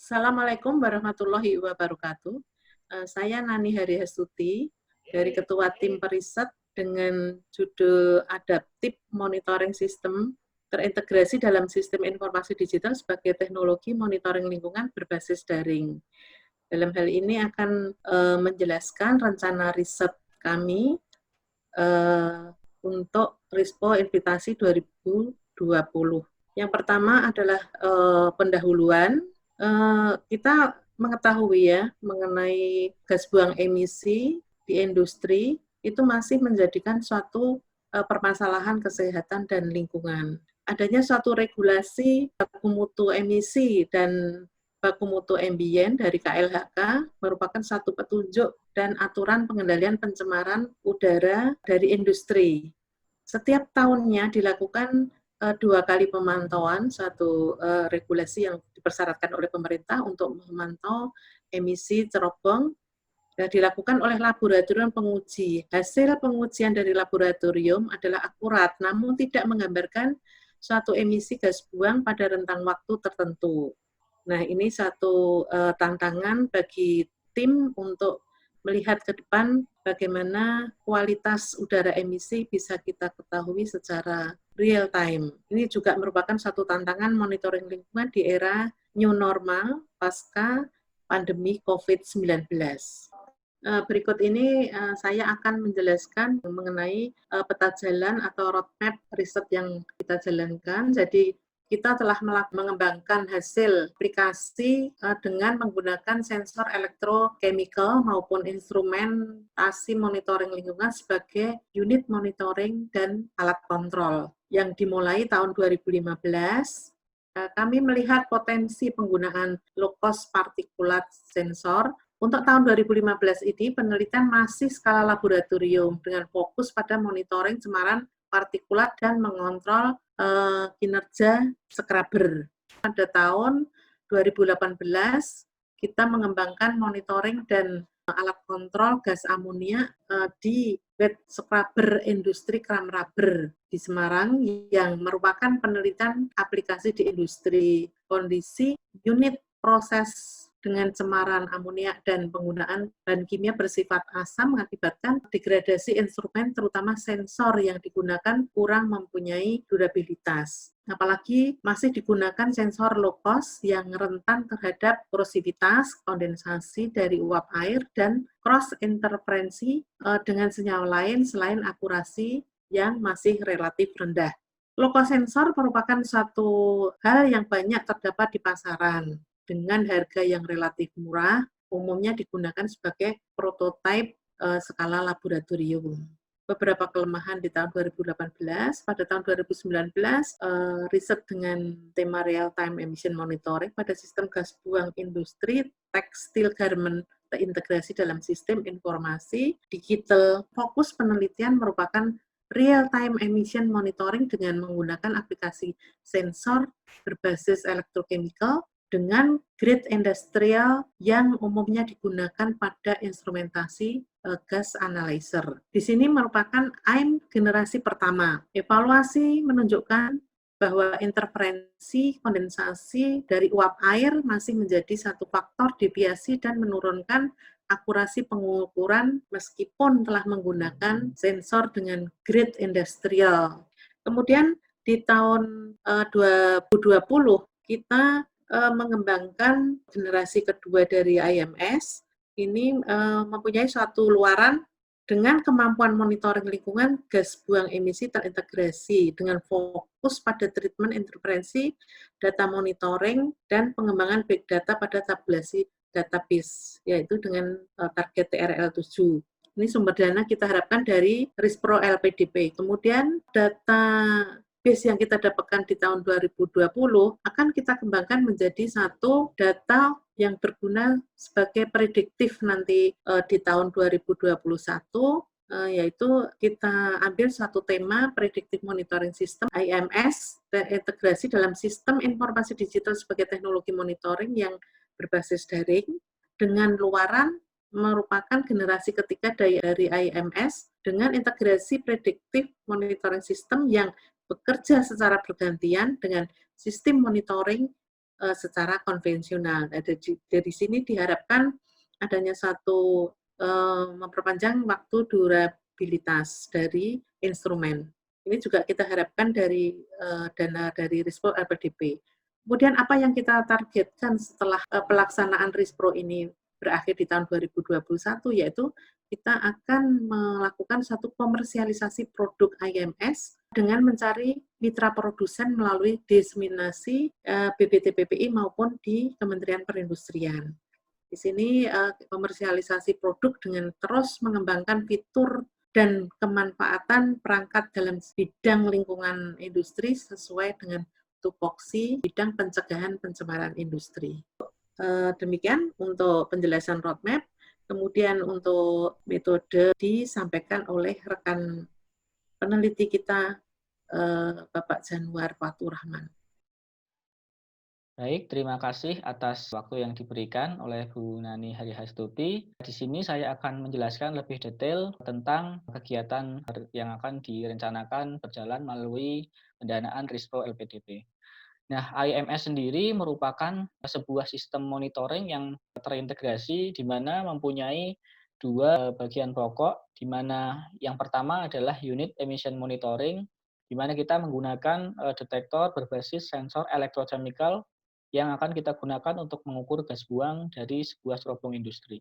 Assalamualaikum warahmatullahi wabarakatuh. Saya Nani Harihastuti dari Ketua Tim Periset dengan judul Adaptive Monitoring System terintegrasi dalam sistem informasi digital sebagai teknologi monitoring lingkungan berbasis daring. Dalam hal ini akan menjelaskan rencana riset kami untuk RISPO Invitasi 2020. Yang pertama adalah pendahuluan. Kita mengetahui ya mengenai gas buang emisi di industri itu masih menjadikan suatu permasalahan kesehatan dan lingkungan. Adanya suatu regulasi baku mutu emisi dan baku mutu ambien dari KLHK merupakan satu petunjuk dan aturan pengendalian pencemaran udara dari industri. Setiap tahunnya dilakukan 2 kali pemantauan, satu regulasi yang dipersyaratkan oleh pemerintah untuk memantau emisi cerobong dilakukan oleh laboratorium penguji. Hasil pengujian dari laboratorium adalah akurat, namun tidak menggambarkan suatu emisi gas buang pada rentang waktu tertentu. Nah, ini satu tantangan bagi tim untuk melihat ke depan bagaimana kualitas udara emisi bisa kita ketahui secara real time. Ini juga merupakan satu tantangan monitoring lingkungan di era new normal pasca pandemi COVID-19. Berikut ini saya akan menjelaskan mengenai peta jalan atau roadmap riset yang kita jalankan. Jadi kita telah mengembangkan hasil aplikasi dengan menggunakan sensor elektrochemical maupun instrumentasi monitoring lingkungan sebagai unit monitoring dan alat kontrol. Yang dimulai tahun 2015, kami melihat potensi penggunaan low cost particulate sensor. Untuk tahun 2015 ini, penelitian masih skala laboratorium dengan fokus pada monitoring cemaran partikulat dan mengontrol kinerja scrubber. Pada tahun 2018, kita mengembangkan monitoring dan alat kontrol gas amonia di wet scrubber industri kram rubber di Semarang yang merupakan penelitian aplikasi di industri. Kondisi unit proses dengan cemaran amonia dan penggunaan bahan kimia bersifat asam mengakibatkan degradasi instrumen terutama sensor yang digunakan kurang mempunyai durabilitas. Apalagi masih digunakan sensor low cost yang rentan terhadap korosivitas, kondensasi dari uap air, dan cross interferensi dengan senyawa lain selain akurasi yang masih relatif rendah. Low cost sensor merupakan suatu hal yang banyak terdapat di pasaran dengan harga yang relatif murah, umumnya digunakan sebagai prototipe skala laboratorium. Beberapa kelemahan di tahun 2018, pada tahun 2019, riset dengan tema real-time emission monitoring pada sistem gas buang industri, tekstil garment terintegrasi dalam sistem informasi digital. Fokus penelitian merupakan real-time emission monitoring dengan menggunakan aplikasi sensor berbasis elektrochemical dengan grade industrial yang umumnya digunakan pada instrumentasi gas analyzer. Di sini merupakan AIM generasi pertama. Evaluasi menunjukkan bahwa interferensi kondensasi dari uap air masih menjadi satu faktor deviasi dan menurunkan akurasi pengukuran meskipun telah menggunakan sensor dengan grade industrial. Kemudian di tahun 2020 kita mengembangkan generasi kedua dari IMS. Ini mempunyai suatu luaran dengan kemampuan monitoring lingkungan gas buang emisi terintegrasi dengan fokus pada treatment interferensi, data monitoring, dan pengembangan big data pada tabulasi database, yaitu dengan target TRL7. Ini sumber dana kita harapkan dari RISPRO LPDP. Kemudian data base yang kita dapatkan di tahun 2020 akan kita kembangkan menjadi satu data yang berguna sebagai prediktif nanti di tahun 2021, yaitu kita ambil satu tema predictive monitoring system IMS dan integrasi dalam sistem informasi digital sebagai teknologi monitoring yang berbasis daring dengan luaran merupakan generasi ketiga dari IMS dengan integrasi predictive monitoring system yang bekerja secara bergantian dengan sistem monitoring secara konvensional. Nah, dari sini diharapkan adanya satu memperpanjang waktu durabilitas dari instrumen. Ini juga kita harapkan dari dana dari Rispro LPDP. Kemudian apa yang kita targetkan setelah pelaksanaan Rispro ini berakhir di tahun 2021, yaitu kita akan melakukan satu komersialisasi produk IMS dengan mencari mitra produsen melalui diseminasi BPT-PPI maupun di Kementerian Perindustrian. Di sini komersialisasi produk dengan terus mengembangkan fitur dan kemanfaatan perangkat dalam bidang lingkungan industri sesuai dengan tupoksi bidang pencegahan pencemaran industri. Demikian untuk penjelasan roadmap. Kemudian untuk metode disampaikan oleh rekan peneliti kita, Bapak Januar Faturrahman. Baik, terima kasih atas waktu yang diberikan oleh Bu Nani Harihastuti. Di sini saya akan menjelaskan lebih detail tentang kegiatan yang akan direncanakan berjalan melalui pendanaan Rispro LPDP. Nah, IMS sendiri merupakan sebuah sistem monitoring yang terintegrasi di mana mempunyai dua bagian pokok, di mana yang pertama adalah unit emission monitoring, di mana kita menggunakan detektor berbasis sensor elektrochemical yang akan kita gunakan untuk mengukur gas buang dari sebuah cerobong industri.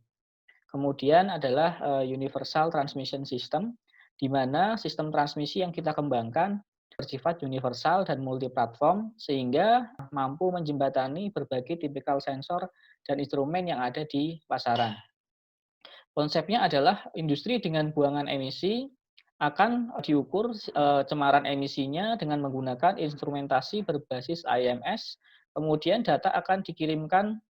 Kemudian adalah universal transmission system, di mana sistem transmisi yang kita kembangkan bersifat universal dan multiplatform sehingga mampu menjembatani berbagai tipikal sensor dan instrumen yang ada di pasaran. Konsepnya adalah industri dengan buangan emisi akan diukur cemaran emisinya dengan menggunakan instrumentasi berbasis IMS, kemudian data akan dikirimkan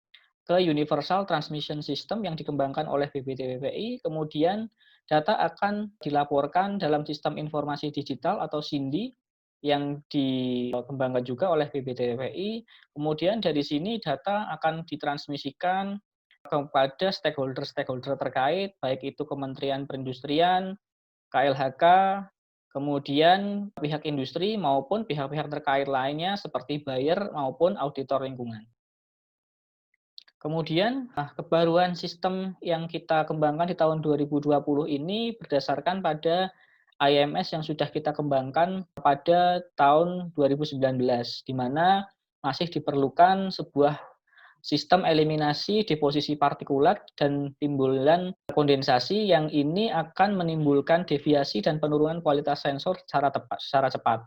ke Universal Transmission System yang dikembangkan oleh BPT-PPI, kemudian data akan dilaporkan dalam sistem informasi digital atau SINDI yang dikembangkan juga oleh BPT-PPI, kemudian dari sini data akan ditransmisikan kepada stakeholder-stakeholder terkait, baik itu Kementerian Perindustrian, KLHK, kemudian pihak industri maupun pihak-pihak terkait lainnya seperti buyer maupun auditor lingkungan. Kemudian, kebaruan sistem yang kita kembangkan di tahun 2020 ini berdasarkan pada IMS yang sudah kita kembangkan pada tahun 2019, di mana masih diperlukan sebuah sistem eliminasi deposisi partikulat dan timbulan kondensasi yang ini akan menimbulkan deviasi dan penurunan kualitas sensor secara cepat.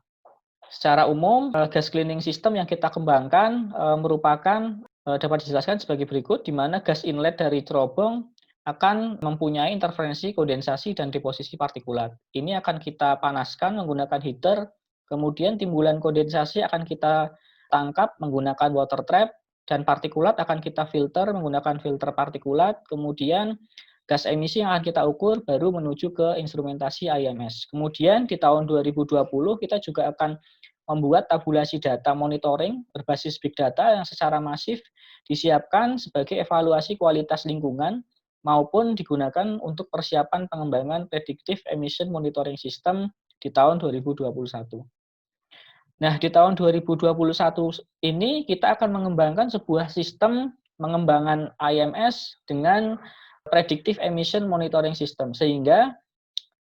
Secara umum, gas cleaning system yang kita kembangkan merupakan dapat dijelaskan sebagai berikut, di mana gas inlet dari cerobong akan mempunyai interferensi kondensasi dan deposisi partikulat. Ini akan kita panaskan menggunakan heater, kemudian timbulan kondensasi akan kita tangkap menggunakan water trap, dan partikulat akan kita filter menggunakan filter partikulat, kemudian gas emisi yang akan kita ukur baru menuju ke instrumentasi IMS. Kemudian di tahun 2020 kita juga akan membuat tabulasi data monitoring berbasis big data yang secara masif disiapkan sebagai evaluasi kualitas lingkungan maupun digunakan untuk persiapan pengembangan predictive emission monitoring system di tahun 2021. Nah, di tahun 2021 ini kita akan mengembangkan sebuah sistem pengembangan IMS dengan predictive emission monitoring system, sehingga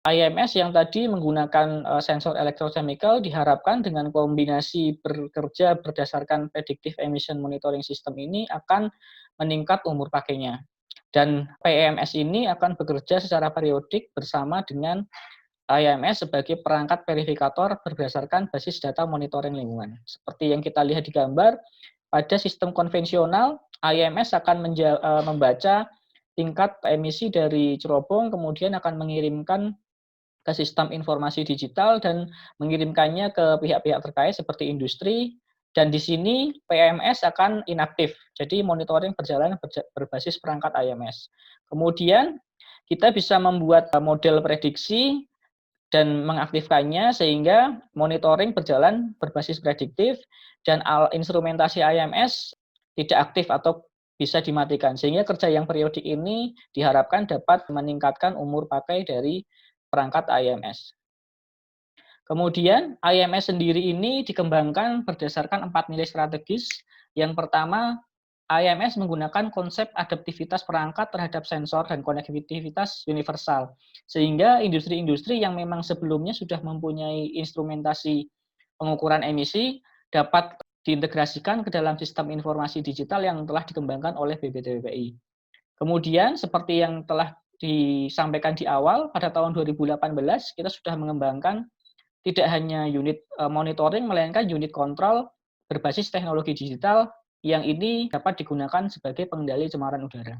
IMS yang tadi menggunakan sensor elektrochemical diharapkan dengan kombinasi bekerja berdasarkan predictive emission monitoring system ini akan meningkat umur pakainya. Dan PEMS ini akan bekerja secara periodik bersama dengan IMS sebagai perangkat verifikator berdasarkan basis data monitoring lingkungan. Seperti yang kita lihat di gambar, pada sistem konvensional, IMS akan membaca tingkat emisi dari cerobong, kemudian akan mengirimkan ke sistem informasi digital dan mengirimkannya ke pihak-pihak terkait seperti industri, dan di sini PMS akan inaktif, jadi monitoring berjalan berbasis perangkat IMS. Kemudian kita bisa membuat model prediksi dan mengaktifkannya sehingga monitoring berjalan berbasis prediktif dan instrumentasi IMS tidak aktif atau bisa dimatikan, sehingga kerja yang periodik ini diharapkan dapat meningkatkan umur pakai dari perangkat IMS. Kemudian IMS sendiri ini dikembangkan berdasarkan 4 nilai strategis Yang pertama, IMS menggunakan konsep adaptivitas perangkat terhadap sensor dan konektivitas universal, sehingga industri-industri yang memang sebelumnya sudah mempunyai instrumentasi pengukuran emisi dapat diintegrasikan ke dalam sistem informasi digital yang telah dikembangkan oleh BPTBPI. Kemudian, seperti yang telah disampaikan di awal, pada tahun 2018 kita sudah mengembangkan tidak hanya unit monitoring, melainkan unit kontrol berbasis teknologi digital yang ini dapat digunakan sebagai pengendali pencemaran udara.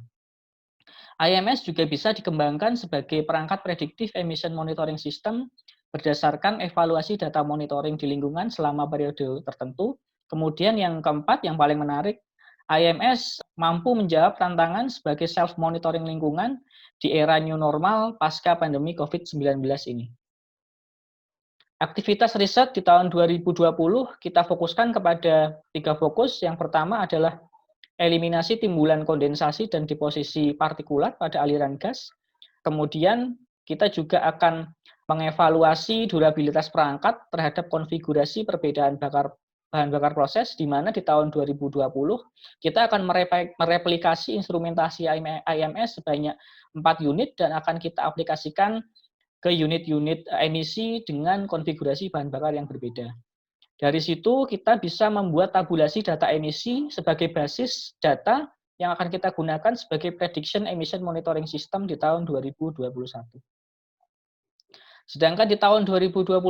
IMS juga bisa dikembangkan sebagai perangkat prediktif emission monitoring system berdasarkan evaluasi data monitoring di lingkungan selama periode tertentu. Kemudian yang keempat, yang paling menarik, IMS mampu menjawab tantangan sebagai self-monitoring lingkungan di era new normal pasca pandemi COVID-19 ini. Aktivitas riset di tahun 2020 kita fokuskan kepada 3 fokus. Yang pertama adalah eliminasi timbulan kondensasi dan deposisi partikulat pada aliran gas. Kemudian kita juga akan mengevaluasi durabilitas perangkat terhadap konfigurasi perbedaan bahan bakar proses, di mana di tahun 2020 kita akan mereplikasi instrumentasi IMS sebanyak 4 unit dan akan kita aplikasikan ke unit-unit emisi dengan konfigurasi bahan bakar yang berbeda. Dari situ kita bisa membuat tabulasi data emisi sebagai basis data yang akan kita gunakan sebagai prediction emission monitoring system di tahun 2021. Sedangkan di tahun 2021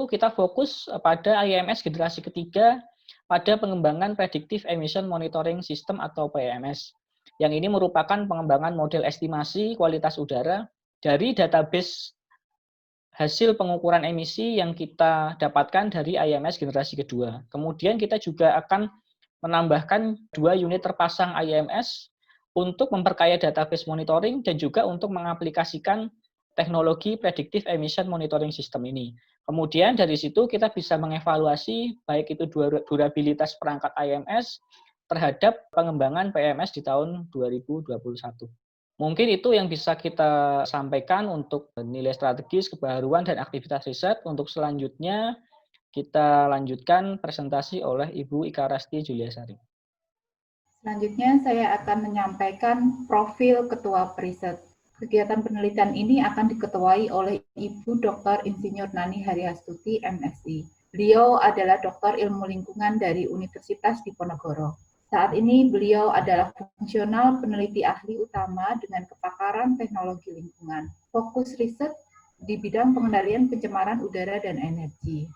kita fokus pada IMS generasi ketiga pada pengembangan predictive emission monitoring system atau PEMS. Yang ini merupakan pengembangan model estimasi kualitas udara dari database hasil pengukuran emisi yang kita dapatkan dari IMS generasi kedua. Kemudian kita juga akan menambahkan 2 unit terpasang IMS untuk memperkaya database monitoring dan juga untuk mengaplikasikan teknologi predictive emission monitoring system ini. Kemudian dari situ kita bisa mengevaluasi baik itu durabilitas perangkat IMS terhadap pengembangan PMS di tahun 2021. Mungkin itu yang bisa kita sampaikan untuk nilai strategis, kebaruan, dan aktivitas riset. Untuk selanjutnya, kita lanjutkan presentasi oleh Ibu Ika Rasti Juliasari. Selanjutnya, saya akan menyampaikan profil Ketua Periset. Kegiatan penelitian ini akan diketuai oleh Ibu Dr. Insinyur Nani Hariastuti, MSI. Beliau adalah doktor ilmu lingkungan dari Universitas Diponegoro. Saat ini beliau adalah fungsional peneliti ahli utama dengan kepakaran teknologi lingkungan. Fokus riset di bidang pengendalian pencemaran udara dan energi.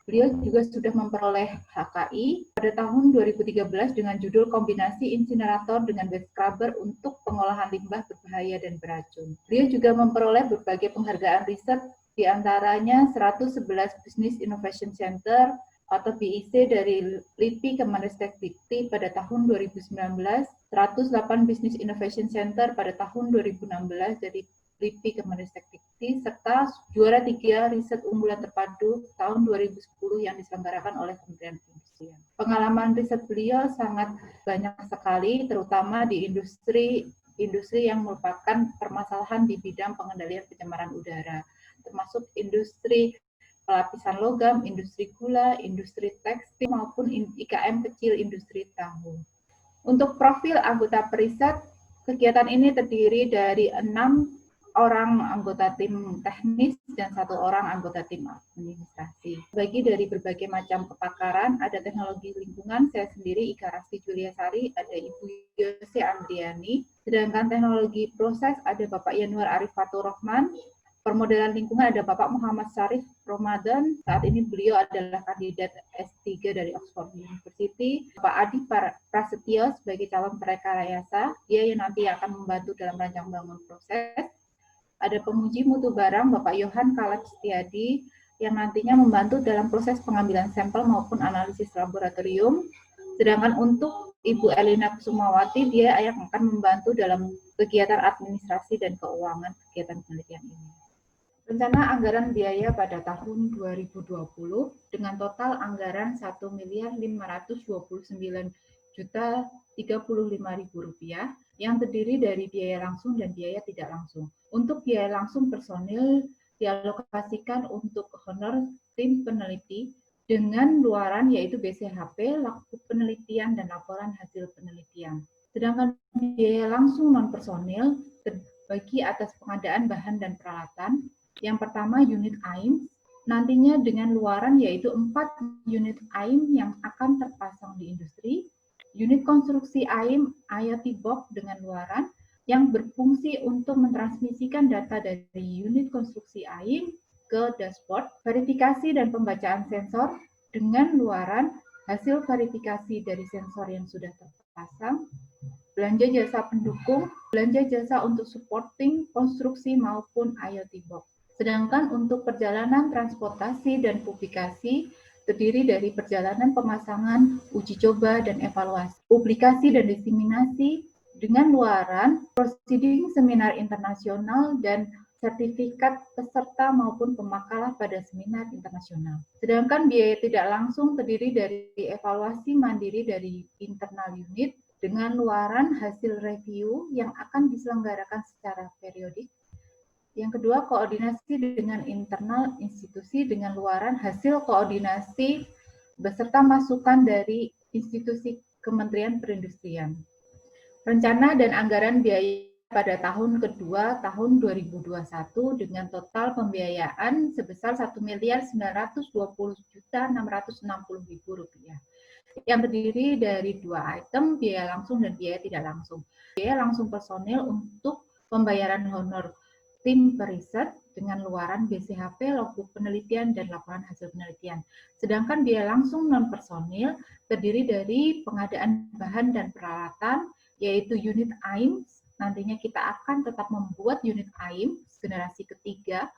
Beliau juga sudah memperoleh HKI pada tahun 2013 dengan judul Kombinasi Insinerator dengan Wet Scrubber untuk Pengolahan Limbah Berbahaya dan Beracun. Beliau juga memperoleh berbagai penghargaan riset, di antaranya 111 Business Innovation Center atau BIC dari LIPI Kemenristek Dikti pada tahun 2019, 108 Business Innovation Center pada tahun 2016 dari LIPI Kemenristek Dikti, serta juara 3 riset unggulan terpadu tahun 2010 yang diselenggarakan oleh Kementerian Perindustrian. Pengalaman riset beliau sangat banyak sekali, terutama di industri yang merupakan permasalahan di bidang pengendalian pencemaran udara, termasuk industri pelapisan logam, industri gula, industri tekstil, maupun IKM kecil industri tahu. Untuk profil anggota periset, kegiatan ini terdiri dari 6 orang anggota tim teknis dan 1 orang anggota tim administrasi. Bagi dari berbagai macam kepakaran, ada teknologi lingkungan, saya sendiri Ika Rasti Juliasari, ada Ibu Yose Andriani, sedangkan teknologi proses ada Bapak Yanuar Arif Fatur Rahman, permodelan lingkungan ada Bapak Muhammad Syarif Ramadan, saat ini beliau adalah kandidat S3 dari Oxford University. Bapak Adi Prasetyo sebagai calon prakarya, dia yang nanti akan membantu dalam rancang bangun proses. Ada penguji mutu barang Bapak Yohan Kaleb Setiadi yang nantinya membantu dalam proses pengambilan sampel maupun analisis laboratorium. Sedangkan untuk Ibu Elina Kusumawati, dia yang akan membantu dalam kegiatan administrasi dan keuangan kegiatan penelitian ini. Rencana anggaran biaya pada tahun 2020 dengan total anggaran Rp1.529.035.000 yang terdiri dari biaya langsung dan biaya tidak langsung. Untuk biaya langsung personil dialokasikan untuk honor tim peneliti dengan luaran yaitu BCHP, laku penelitian, dan laporan hasil penelitian. Sedangkan biaya langsung non-personil terbagi atas pengadaan bahan dan peralatan. Yang pertama unit AIM, nantinya dengan luaran yaitu 4 unit AIM yang akan terpasang di industri, unit konstruksi AIM IoT Box dengan luaran yang berfungsi untuk mentransmisikan data dari unit konstruksi AIM ke dashboard, verifikasi dan pembacaan sensor dengan luaran hasil verifikasi dari sensor yang sudah terpasang, belanja jasa pendukung, belanja jasa untuk supporting, konstruksi maupun IoT Box. Sedangkan untuk perjalanan transportasi dan publikasi terdiri dari perjalanan pemasangan, uji coba, dan evaluasi, publikasi dan diseminasi dengan luaran, proceeding seminar internasional, dan sertifikat peserta maupun pemakalah pada seminar internasional. Sedangkan biaya tidak langsung terdiri dari evaluasi mandiri dari internal unit dengan luaran hasil review yang akan diselenggarakan secara periodik. Yang kedua, koordinasi dengan internal institusi dengan luaran hasil koordinasi beserta masukan dari institusi Kementerian Perindustrian. Rencana dan anggaran biaya pada tahun kedua tahun 2021 dengan total pembiayaan sebesar Rp1.920.660.000 yang terdiri dari 2 item, biaya langsung dan biaya tidak langsung. Biaya langsung personil untuk pembayaran honor tim periset dengan luaran BCHP, logbook penelitian, dan laporan hasil penelitian. Sedangkan biaya langsung non-personil terdiri dari pengadaan bahan dan peralatan, yaitu unit AIM. Nantinya kita akan tetap membuat unit AIM generasi ketiga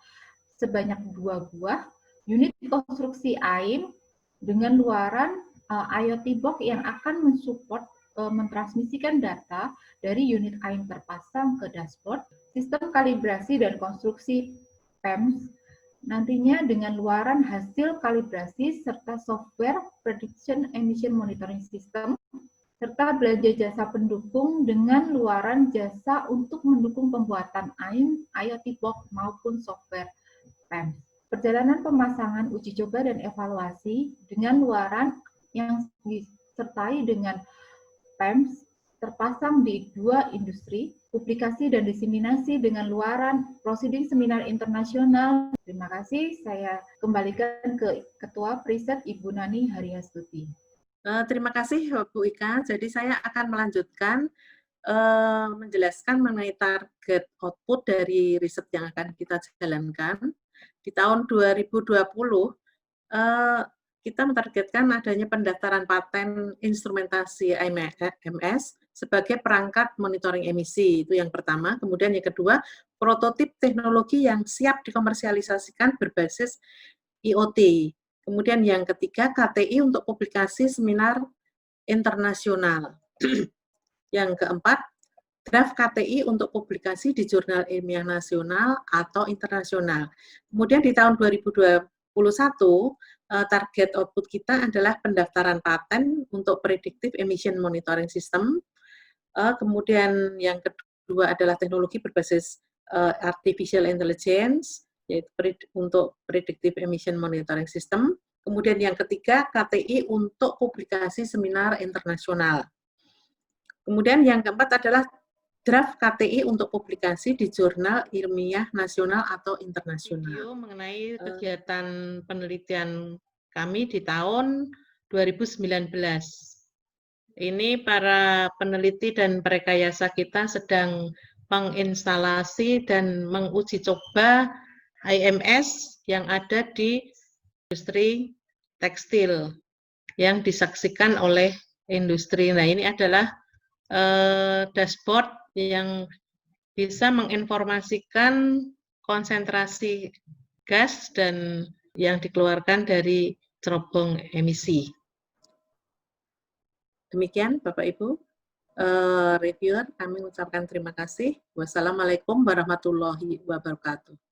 sebanyak 2 buah, unit konstruksi AIM dengan luaran IoT Box yang akan mensupport mentransmisikan data dari unit AIM terpasang ke dashboard, sistem kalibrasi dan konstruksi PEMS, nantinya dengan luaran hasil kalibrasi serta software prediction emission monitoring system, serta belanja jasa pendukung dengan luaran jasa untuk mendukung pembuatan AIM, IoT Box maupun software PEMS. Perjalanan pemasangan, uji coba, dan evaluasi dengan luaran yang disertai dengan PEMS terpasang di 2 industri, publikasi dan diseminasi dengan luaran proceeding seminar internasional. Terima kasih, saya kembalikan ke Ketua Periset Ibu Nani Haryastuti. Terima kasih Bu Ika. Jadi saya akan melanjutkan menjelaskan mengenai target output dari riset yang akan kita jalankan. Di tahun 2020, kita mentargetkan adanya pendaftaran paten instrumentasi AMS sebagai perangkat monitoring emisi, itu yang pertama. Kemudian yang kedua, prototip teknologi yang siap dikomersialisasikan berbasis IoT. Kemudian yang ketiga, KTI untuk publikasi seminar internasional. Yang keempat, draft KTI untuk publikasi di jurnal ilmiah nasional atau internasional. Kemudian di tahun 2021, target output kita adalah pendaftaran paten untuk predictive emission monitoring system. Kemudian yang kedua adalah teknologi berbasis artificial intelligence, yaitu untuk predictive emission monitoring system. Kemudian yang ketiga, KTI untuk publikasi seminar internasional. Kemudian yang keempat adalah draft KTI untuk publikasi di jurnal ilmiah nasional atau internasional. Video mengenai kegiatan penelitian kami di tahun 2019. Ini para peneliti dan perekayasa kita sedang menginstalasi dan menguji coba IMS yang ada di industri tekstil yang disaksikan oleh industri. Nah, ini adalah dashboard yang bisa menginformasikan konsentrasi gas dan yang dikeluarkan dari cerobong emisi. Demikian Bapak Ibu, reviewer, kami mengucapkan terima kasih. Wassalamualaikum warahmatullahi wabarakatuh.